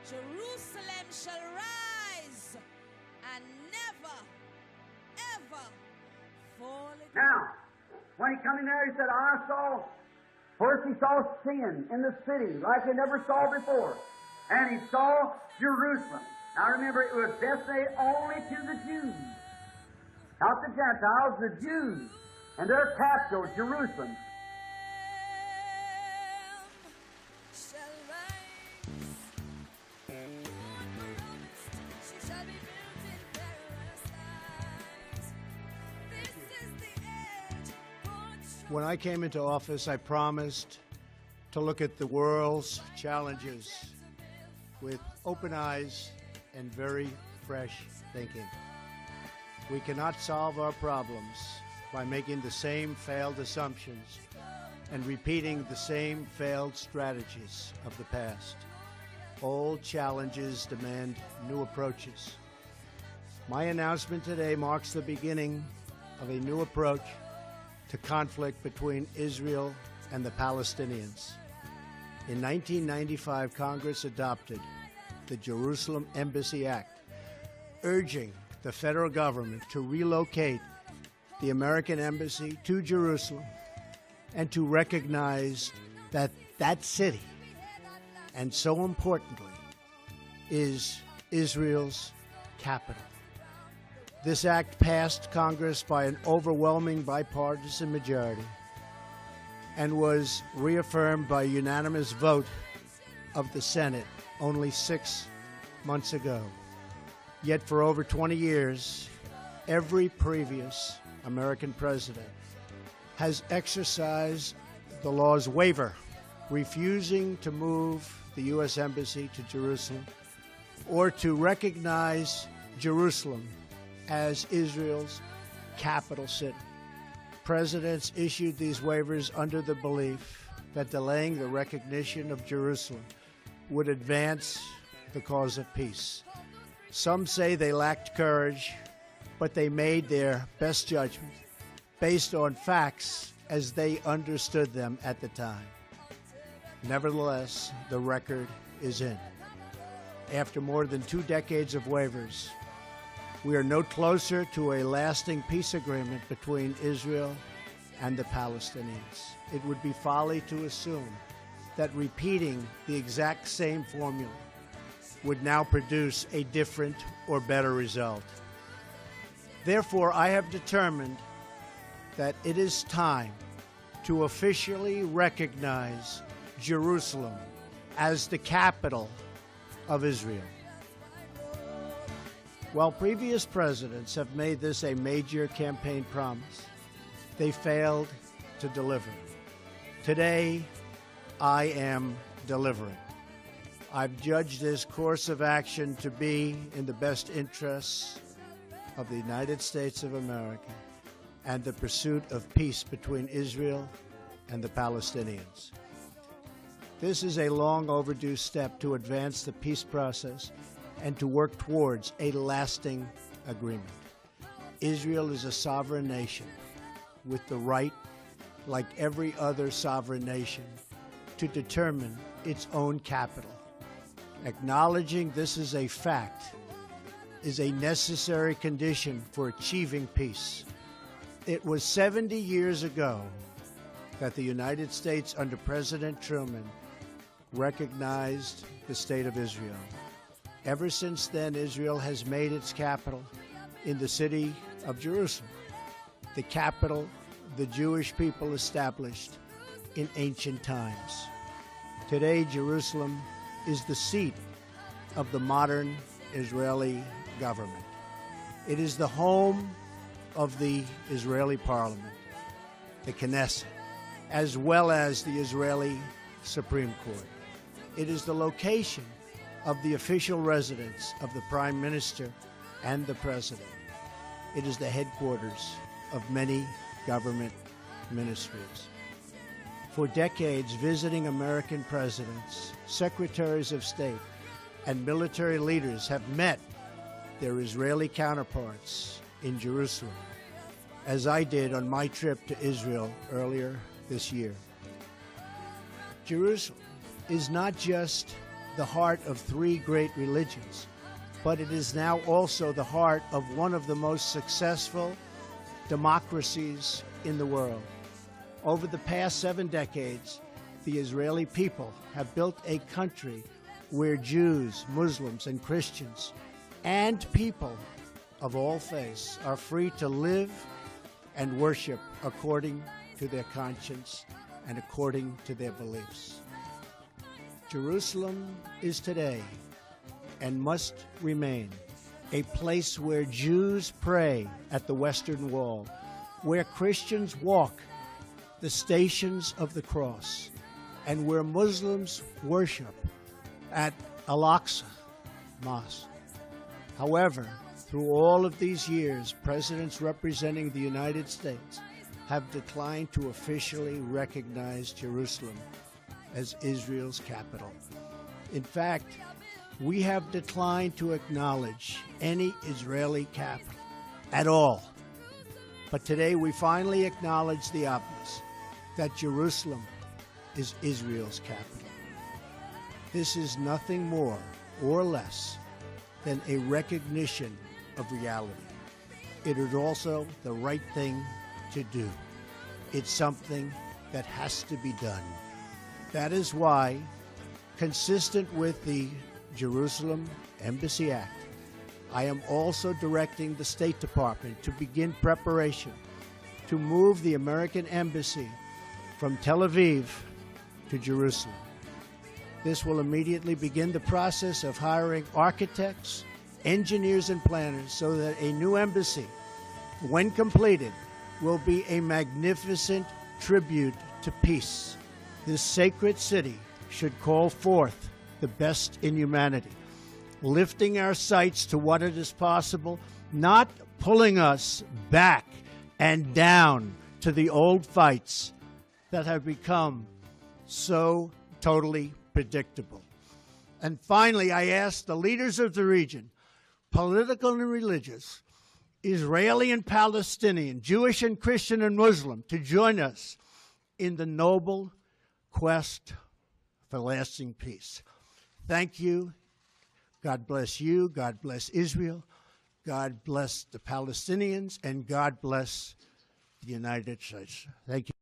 Jerusalem shall rise and never, ever fall again. Now, when he come in there, he said, first he saw sin in the city like he never saw before. And he saw Jerusalem. Now remember, it was designated only to the Jews. Not the Gentiles, the Jews. And their capital, Jerusalem. Shall rise. She shall be built in paradise. This is the age. When I came into office, I promised to look at the world's challenges with open eyes and very fresh thinking. We cannot solve our problems by making the same failed assumptions and repeating the same failed strategies of the past. Old challenges demand new approaches. My announcement today marks the beginning of a new approach to conflict between Israel and the Palestinians. In 1995, Congress adopted the Jerusalem Embassy Act, urging the federal government to relocate the American embassy to Jerusalem and to recognize that that city, and so importantly, is Israel's capital. This act passed Congress by an overwhelming bipartisan majority and was reaffirmed by a unanimous vote of the Senate only 6 months ago. Yet for over 20 years, every previous American president has exercised the law's waiver, refusing to move the U.S. Embassy to Jerusalem or to recognize Jerusalem as Israel's capital city. Presidents issued these waivers under the belief that delaying the recognition of Jerusalem would advance the cause of peace. Some say they lacked courage, but they made their best judgment based on facts as they understood them at the time. Nevertheless, the record is in. After more than 2 decades of waivers, we are no closer to a lasting peace agreement between Israel and the Palestinians. It would be folly to assume that repeating the exact same formula would now produce a different or better result. Therefore, I have determined that it is time to officially recognize Jerusalem as the capital of Israel. While previous presidents have made this a major campaign promise, they failed to deliver. Today, I am delivering. I've judged this course of action to be in the best interests of the United States of America and the pursuit of peace between Israel and the Palestinians. This is a long overdue step to advance the peace process and to work towards a lasting agreement. Israel is a sovereign nation with the right, like every other sovereign nation, to determine its own capital. Acknowledging this is a fact is a necessary condition for achieving peace. It was 70 years ago that the United States under President Truman recognized the State of Israel. Ever since then, Israel has made its capital in the city of Jerusalem, the capital the Jewish people established in ancient times. Today, Jerusalem is the seat of the modern Israeli government. It is the home of the Israeli parliament, the Knesset, as well as the Israeli Supreme Court. It is the location of the official residence of the Prime Minister and the President. It is the headquarters of many government ministries. For decades, visiting American presidents, secretaries of state, and military leaders have met their Israeli counterparts in Jerusalem, as I did on my trip to Israel earlier this year. Jerusalem is not just the heart of three great religions, but it is now also the heart of one of the most successful democracies in the world. Over the past 7 decades, the Israeli people have built a country where Jews, Muslims, and Christians, and people of all faiths are free to live and worship according to their conscience and according to their beliefs. Jerusalem is today and must remain a place where Jews pray at the Western Wall, where Christians walk the stations of the cross, and where Muslims worship at Al-Aqsa Mosque. However, through all of these years, presidents representing the United States have declined to officially recognize Jerusalem as Israel's capital. In fact, we have declined to acknowledge any Israeli capital at all. But today we finally acknowledge the obvious, that Jerusalem is Israel's capital. This is nothing more or less than a recognition of reality. It is also the right thing to do. It's something that has to be done. That is why, consistent with the Jerusalem Embassy Act, I am also directing the State Department to begin preparation to move the American Embassy from Tel Aviv to Jerusalem. This will immediately begin the process of hiring architects, engineers, and planners so that a new embassy, when completed, will be a magnificent tribute to peace. This sacred city should call forth the best in humanity, lifting our sights to what it is possible, not pulling us back and down to the old fights that have become so totally predictable. And finally, I ask the leaders of the region, political and religious, Israeli and Palestinian, Jewish and Christian and Muslim, to join us in the noble quest for lasting peace. Thank you. God bless you. God bless Israel. God bless the Palestinians. And God bless the United States. Thank you.